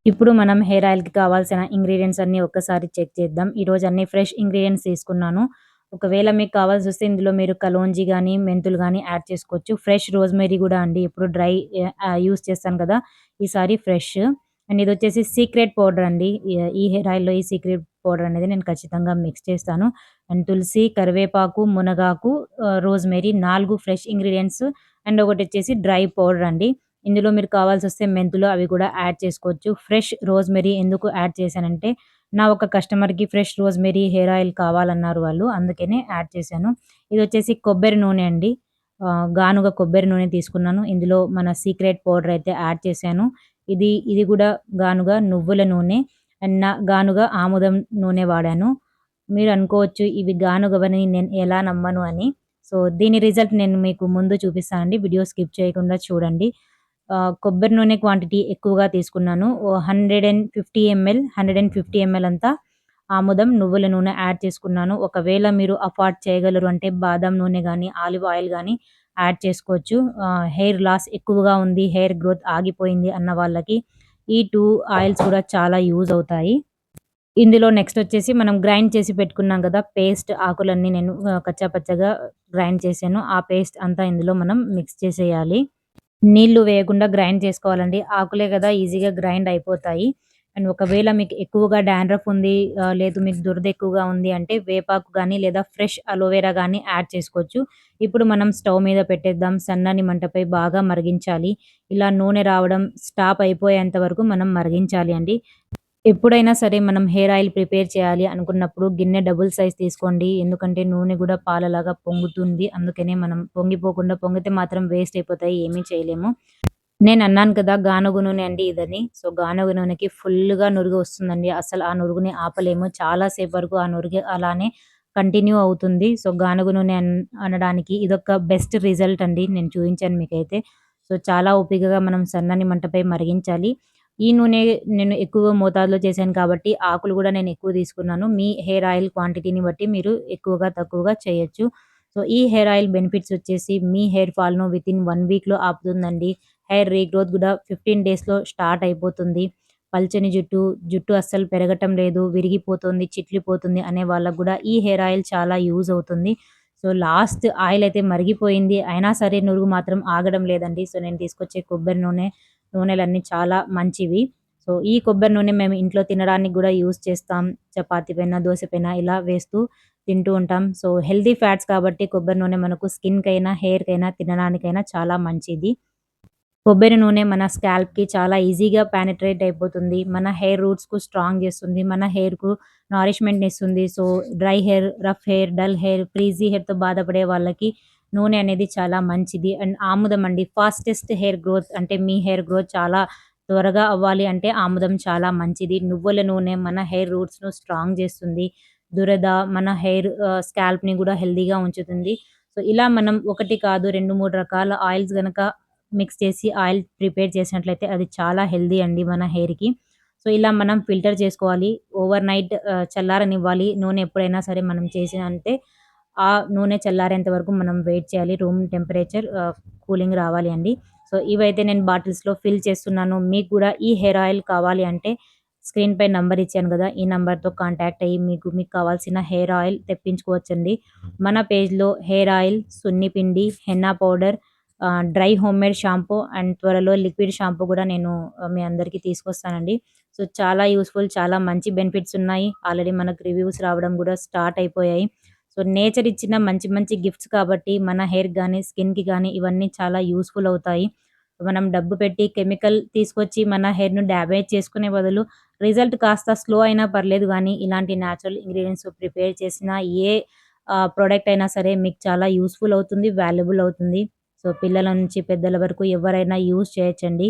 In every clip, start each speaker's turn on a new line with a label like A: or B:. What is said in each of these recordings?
A: ఇప్పుడు మనం హెయిర్ ఆయిల్‌కి కావాల్సిన ఇంగ్రీడియెంట్స్ అన్నీ ఒక్కసారి చెక్ చేద్దాం. ఈరోజు అన్ని ఫ్రెష్ ఇంగ్రీడియెంట్స్ తీసుకున్నాను. ఒకవేళ మీకు కావాల్సొస్తే ఇందులో మీరు కలోంజీ గానీ, మెంతులు గానీ యాడ్ చేసుకోవచ్చు. ఫ్రెష్ రోజ్‌మెరీ గూడా అండి. ఎప్పుడు డ్రై యూజ్ చేస్తాను కదా! ఈసారి ఫ్రెష్. అండ్ ఇదొచ్చేసి సీక్రెట్ పౌడర్ అండి. ఈ హెయిర్ ఆయిల్‌లో ఈ సీక్రెట్ పౌడర్ అనేది నేను ఖచ్చితంగా మిక్స్ చేస్తాను. అండ్ తులసి, కరివేపాకు, మునగాకు, రోజ్‌మెరీ 4 ఫ్రెష్ ఇంగ్రీడియెంట్స్ అండ్ ఒకటొచ్చేసి డ్రై పౌడర్ అండి. ఇందులో మీరు కావాల్సొస్తే మెంతులు అవి కూడా యాడ్ చేసుకోవచ్చు. ఫ్రెష్ రోజ్‌మెరీ ఎందుకు యాడ్ చేశానంటే, నా ఒక కస్టమర్‌కి ఫ్రెష్ రోజ్‌మెరీ హెయిర్ ఆయిల్ కావాలన్నారు వాళ్ళు. అందుకనే యాడ్ చేశాను. ఇదొచ్చేసి కొబ్బరి నూనె అండి. గానుగ కొబ్బరి నూనె తీసుకున్నాను. ఇందులో మన సీక్రెట్ పౌడర్ అయితే యాడ్ చేశాను. ఇది గూడా గానుగ నువ్వుల నూనె అండ్ గానుగ ఆముదం నూనె వాడాను. మీరు అనుకోవచ్చు ఇవి గానుగవని నేను ఎలా నమ్మను అని. సో, దీని రిజల్ట్ నేను మీకు ముందు చూపిస్తానండి. వీడియో స్కిప్ చేయకుండా చూడండి. కొబ్బరి నూనె క్వాంటిటీ ఎక్కువగా తీసుకున్నాను. 150 ఎంఎల్, 150 ఎంఎల్ అంతా ఆముదం, నువ్వుల నూనె యాడ్ చేసుకున్నాను. ఒకవేళ మీరు అఫోర్డ్ చేయగలరు అంటే బాదం నూనె గానీ, ఆలివ్ ఆయిల్ గానీ యాడ్ చేసుకోవచ్చు. హెయిర్ లాస్ ఎక్కువగా ఉంది, హెయిర్ గ్రోత్ ఆగిపోయింది అన్న వాళ్ళకి ఈ 2 ఆయిల్స్ కూడా చాలా యూజ్ అవుతాయి. ఇందులో నెక్స్ట్ వచ్చేసి మనం గ్రైండ్ చేసి పెట్టుకున్నాం గదా! పేస్ట్ ఆకులన్నీ నేను కచ్చా పచ్చాగా గ్రైండ్ చేశాను. ఆ పేస్ట్ అంతా ఇందులో మనం మిక్స్ చేసేయాలి. నీళ్లు వేయకుండా గ్రైండ్ చేసుకోవాలండి. ఆకులే గదా! ఈజీగా గ్రైండ్ అయిపోతాయి. అండ్ ఒకవేళ మీకు ఎక్కువగా డాండ్రఫ్ ఉంది, లేదు మీకు దురద ఎక్కువగా ఉంది అంటే వేపాకు గానీ, లేదా ఫ్రెష్ అలోవెరా గానీ యాడ్ చేసుకోవచ్చు. ఇప్పుడు మనం స్టవ్ మీద పెట్టేద్దాం. సన్నని మంటపై బాగా మరిగించాలి. ఇలా నూనె రావడం స్టాప్ అయిపోయేంత వరకు మనం మరిగించాలి అండి. ఎప్పుడైనా సరే మనం హెయిర్ ఆయిల్ ప్రిపేర్ చేయాలి అనుకున్నప్పుడు గిన్నె డబుల్ సైజ్ తీసుకోండి. ఎందుకంటే నూనె గూడా పాలలాగా పొంగుతుంది. అందుకనే మనం పొంగిపోకుండా పొంగితే మాత్రం వేస్ట్ అయిపోతాయి. ఏమీ చేయలేము. నేనన్నాను కదా! గానుగ నూనె అండి ఇదని. సో, గానుగ నూనెకి ఫుల్లుగా నురుగు వస్తుందండి. అసలు ఆ నురుగుని ఆపలేము. చాలా సేపు వరకు ఆ నురుగు అలానే కంటిన్యూ అవుతుంది. సో, గానుగ నూనె అనడానికి ఇదొక బెస్ట్ రిజల్ట్ అండి. నేను చూయించాను మీకైతే. సో, చాలా ఓపికగా మనం సన్నని మంటపై మరిగించాలి. ఈ నూనె నేను ఎక్కువ మోతాదులో చేశాను కాబట్టి ఆకులు గూడా నేను ఎక్కువ తీసుకున్నాను. మీ హెయిర్ ఆయిల్ క్వాంటిటీని బట్టి మీరు ఎక్కువగా, తక్కువగా చేయొచ్చు. సో, ఈ హెయిర్ ఆయిల్ బెనిఫిట్స్ వచ్చేసి మీ హెయిర్ ఫాల్‌ను వితిన్ 1 వీక్‌లో ఆపుతుందండి. హెయిర్ రీగ్రోత్ గూడా 15 డేస్‌లో స్టార్ట్ అయిపోతుంది. పల్చని జుట్టు, జుట్టు అస్సలు పెరగటం లేదు, విరిగిపోతుంది, చిట్లిపోతుంది అనే వాళ్ళకి గూడా ఈ హెయిర్ ఆయిల్ చాలా యూజ్ అవుతుంది. సో, లాస్ట్ ఆయిల్ అయితే మరిగిపోయింది. అయినా సరే నురుగు మాత్రం ఆగడం లేదండి. సో, నేను తీసుకొచ్చే కొబ్బరి నూనెలన్నీ చాలా మంచివి. సో, ఈ కొబ్బరి నూనె మేము ఇంట్లో తినడానికి గూడా యూజ్ చేస్తాం. చపాతీ పైన, దోస పైన ఇలా వేస్తూ తింటూ ఉంటాం. సో, హెల్తీ ఫ్యాట్స్ కాబట్టి కొబ్బరి నూనె మనకు స్కిన్‌కైనా, హెయిర్‌కైనా తినడానికైనా చాలా మంచిది. కొబ్బరి నూనె మన స్కాల్ప్‌కి చాలా ఈజీగా పెనిట్రేట్ అయిపోతుంది. మన హెయిర్ రూట్స్‌కు స్ట్రాంగ్ చేస్తుంది. మన హెయిర్‌కు నారిష్మెంట్‌నిస్తుంది. So, dry hair, rough hair, dull hair, frizzy హెయిర్‌తో బాధపడే వాళ్ళకి నూనె అనేది చాలా మంచిది. అండ్ ఆముదం అండి ఫాస్టెస్ట్ హెయిర్ గ్రోత్ అంటే మీ హెయిర్ గ్రోత్ చాలా త్వరగా అవ్వాలి అంటే ఆముదం చాలా మంచిది. నువ్వుల నూనె మన హెయిర్ రూట్స్‌ను స్ట్రాంగ్ చేస్తుంది. దురద మన హెయిర్ స్కాల్ప్‌ని గూడా హెల్తీగా ఉంచుతుంది. సో, ఇలా మనం ఒకటి కాదు 2, 3 రకాల ఆయిల్స్ గనక మిక్స్ చేసి ఆయిల్ ప్రిపేర్ చేసినట్లయితే అది చాలా హెల్తీ అండి మన హెయిర్‌కి. సో, ఇలా మనం ఫిల్టర్ చేసుకోవాలి. ఓవర్ నైట్ చల్లారనివ్వాలి. నూనె ఎప్పుడైనా సరే మనం అంటే ఆ నూనె చల్లారేంత వరకు మనం వెయిట్ చేయాలి. రూమ్ టెంపరేచర్ కూలింగ్ రావాలి అండి. సో, ఇవైతే నేను బాటిల్స్‌లో ఫిల్ చేస్తున్నాను. మీకు కూడా ఈ హెయిర్ ఆయిల్ కావాలి అంటే స్క్రీన్‌పై నంబర్ ఇచ్చాను గదా! ఈ నంబర్‌తో కాంటాక్ట్ అయ్యి మీకు కావాల్సిన హెయిర్ ఆయిల్ తెప్పించుకోవచ్చండి. మన పేజ్‌లో హెయిర్ ఆయిల్, సున్ని పిండి, henna powder, dry homemade shampoo and త్వరలో లిక్విడ్ షాంపూ గూడా నేను మీ అందరికీ తీసుకొస్తానండి. సో, చాలా యూజ్‌ఫుల్, చాలా మంచి బెనిఫిట్స్ ఉన్నాయి. ఆల్రెడీ మనకు రివ్యూస్ రావడం గూడా స్టార్ట్ అయిపోయాయి. సో, నేచర్ ఇచ్చిన మంచి మంచి గిఫ్ట్స్ కాబట్టి మన హెయిర్‌కి గానీ, స్కిన్‌కి గానీ ఇవన్నీ చాలా యూజ్‌ఫుల్ అవుతాయి. మనం డబ్బు పెట్టి కెమికల్ తీసుకొచ్చి మన హెయిర్‌ను డ్యామేజ్ చేసుకునే బదులు రిజల్ట్ కాస్త స్లో అయినా పర్లేదు గానీ, ఇలాంటి న్యాచురల్ ఇంగ్రీడియెంట్స్ ప్రిపేర్ చేసిన ఏ ప్రొడక్ట్ అయినా సరే మీకు చాలా యూజ్‌ఫుల్ అవుతుంది, వాల్యుబుల్ అవుతుంది. సో, పిల్లల నుంచి పెద్దల వరకు ఎవరైనా యూజ్ చేయొచ్చండి.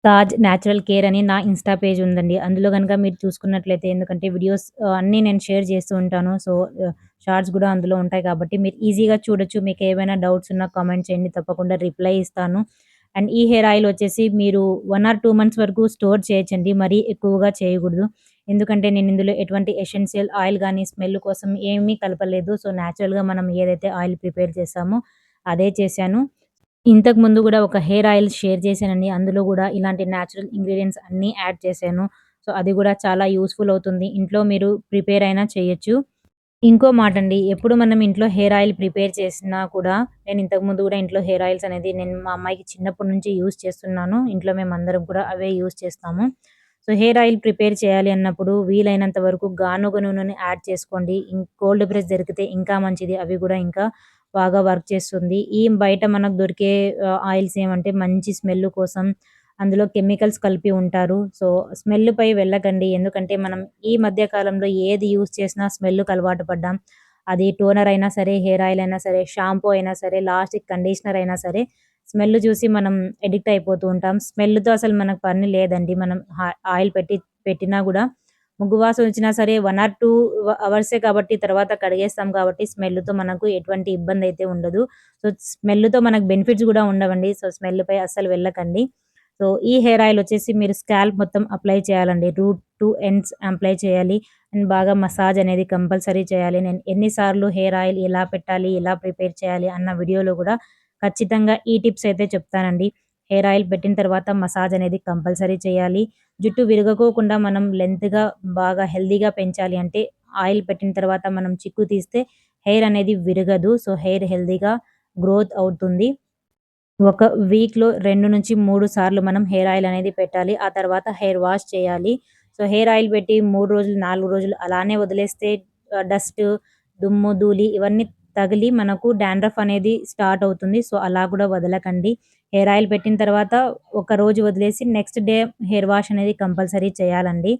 A: తాజ్ న్యాచురల్ కేర్ అని నా ఇన్‌స్టా పేజ్ ఉందండి. అందులో గనుక మీరు చూసుకున్నట్లయితే ఎందుకంటే వీడియోస్ అన్నీ నేను షేర్ చేస్తూ ఉంటాను. సో, షార్ట్స్ గూడా అందులో ఉంటాయి కాబట్టి మీరు ఈజీగా చూడొచ్చు. మీకేమైనా డౌట్స్ ఉన్నా కామెంట్ చేయండి. తప్పకుండా రిప్లై ఇస్తాను. అండ్ ఈ హెయిర్ ఆయిల్ వచ్చేసి మీరు 1 ఆర్ 2 మంత్స్ వరకు స్టోర్ చేయొచ్చండి. మరీ ఎక్కువగా చేయకూడదు. ఎందుకంటే నేను ఇందులో ఎటువంటి ఎసెన్షియల్ ఆయిల్ గానీ, స్మెల్ కోసం ఏమీ కలపలేదు. సో, న్యాచురల్‌గా మనం ఏదైతే ఆయిల్ ప్రిపేర్ చేసామో అదే చేశాను. ఇంతకు ముందు గూడా ఒక హెయిర్ ఆయిల్ షేర్ చేశానండి. అందులో గూడా ఇలాంటి నేచురల్ ఇంగ్రీడియెంట్స్ అన్నీ యాడ్ చేశాను. సో, అది గూడా చాలా యూజ్‌ఫుల్ అవుతుంది. ఇంట్లో మీరు ప్రిపేర్ అయినా చేయొచ్చు. ఇంకో మాటండి. ఎప్పుడు మనం ఇంట్లో హెయిర్ ఆయిల్ ప్రిపేర్ చేసినా కూడా నేను ఇంతకు ముందు గూడా ఇంట్లో హెయిర్ ఆయిల్స్ అనేది నేను మా అమ్మాయికి చిన్నప్పటి నుంచి యూజ్ చేస్తున్నాను. ఇంట్లో మేమందరం కూడా అవే యూజ్ చేస్తాము. సో, హెయిర్ ఆయిల్ ప్రిపేర్ చేయాలి అన్నప్పుడు వీలైనంత వరకు గానుగ నూనెని యాడ్ చేసుకోండి. కోల్డ్ ప్రెస్ దొరికితే ఇంకా మంచిది. అవి గూడా ఇంకా బాగా వర్క్ చేస్తుంది. ఈ బయట మనకు దొరికే ఆయిల్స్ ఏమంటే మంచి స్మెల్ కోసం అందులో కెమికల్స్ కలిపి ఉంటారు. సో, స్మెల్‌పై వెళ్ళకండి. ఎందుకంటే మనం ఈ మధ్య కాలంలో ఏది యూజ్ చేసినా స్మెల్‌కి అలవాటు పడ్డాం. అది టోనర్ అయినా సరే, హెయిర్ ఆయిల్ అయినా సరే, షాంపూ అయినా సరే, లాస్ట్‌కి కండిషనర్ అయినా సరే, స్మెల్ చూసి మనం అడిక్ట్ అయిపోతూ ఉంటాం. స్మెల్‌తో అసలు మనకు పని లేదండి. మనం ఆయిల్ పెట్టినా గూడా ముగ్గు వాసన వచ్చినా సరే 1 ఆర్ 2 అవర్సే కాబట్టి తర్వాత కడిగేస్తాం కాబట్టి స్మెల్‌తో మనకు ఎటువంటి ఇబ్బందయితే ఉండదు. సో, స్మెల్‌తో మనకు బెనిఫిట్స్ గూడా ఉండవండి. సో, స్మెల్‌పై అస్సలు వెళ్ళకండి. సో, ఈ హెయిర్ ఆయిల్ వచ్చేసి మీరు స్కాల్ప్ మొత్తం అప్లై చేయాలండి. రూట్ టు ఎండ్స్ అప్లై చేయాలి. అండ్ బాగా మసాజ్ అనేది కంపల్సరీ చేయాలి. నేను ఎన్ని సార్లు హెయిర్ ఆయిల్ ఎలా పెట్టాలి, ఎలా ప్రిపేర్ చేయాలి అన్న వీడియోలో గూడా ఖచ్చితంగా ఈ టిప్స్ అయితే చెప్తానండి. హెయిర్ ఆయిల్ పెట్టిన తర్వాత మసాజ్ అనేది కంపల్సరీ చేయాలి. జుట్టు విరగకోకుండా మనం లెంత్‌గా బాగా హెల్తీగా పెంచాలి అంటే ఆయిల్ పెట్టిన తర్వాత మనం చిక్కు తీస్తే హెయిర్ అనేది విరగదు. సో, హెయిర్ హెల్తీగా గ్రోత్ అవుతుంది. ఒక వీక్‌లో 2-3 సార్లు మనం హెయిర్ ఆయిల్ అనేది పెట్టాలి. ఆ తర్వాత హెయిర్ వాష్ చేయాలి. సో, హెయిర్ ఆయిల్ పెట్టి 3 రోజులు, 4 రోజులు అలానే వదిలేస్తే డస్ట్, దుమ్ము, ధూళి ఇవన్నీ తగిలి మనకు డాండ్రఫ్ అనేది స్టార్ట్ అవుతుంది. సో, అలా కూడా వదలకండి. హెయిర్ ఆయిల్ పెట్టిన తర్వాత ఒక రోజు వదిలేసి నెక్స్ట్ డే హెయిర్ వాష్ అనేది కంపల్సరీ చేయాలండి.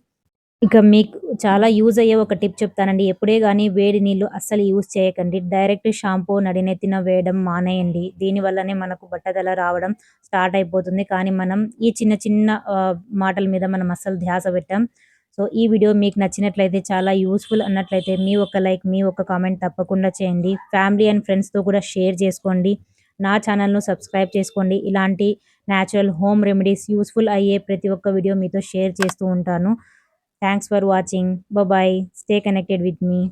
A: ఇక మీకు చాలా యూజ్ అయ్యే ఒక టిప్ చెప్తానండి. ఎప్పుడే గాని వేడి నీళ్లు అస్సలు యూజ్ చేయకండి. డైరెక్ట్ షాంపూ నడినెత్తిన వేయడం మానేయండి. దీనివల్లనే మనకు బట్టతల రావడం స్టార్ట్ అయిపోతుంది. కానీ మనం ఈ చిన్న చిన్న మాటల మీద మనం అస్సలు ధ్యాస పెట్టం. సో, ఈ వీడియో మీకు నచ్చినట్లయితే చాలా యూజ్‌ఫుల్ అన్నట్లయితే మీ ఒక్క లైక్, మీ ఒక్క కామెంట్ తప్పకుండా చేయండి. ఫ్యామిలీ అండ్ ఫ్రెండ్స్‌తో కూడా షేర్ చేసుకోండి. నా ఛానెల్‌ను సబ్స్క్రైబ్ చేసుకోండి. ఇలాంటి నేచురల్ హోమ్ రెమెడీస్ యూజ్‌ఫుల్ అయ్యే ప్రతి ఒక్క వీడియో మీతో షేర్ చేస్తూ ఉంటాను. Thanks for watching. Bye bye. Stay connected with me.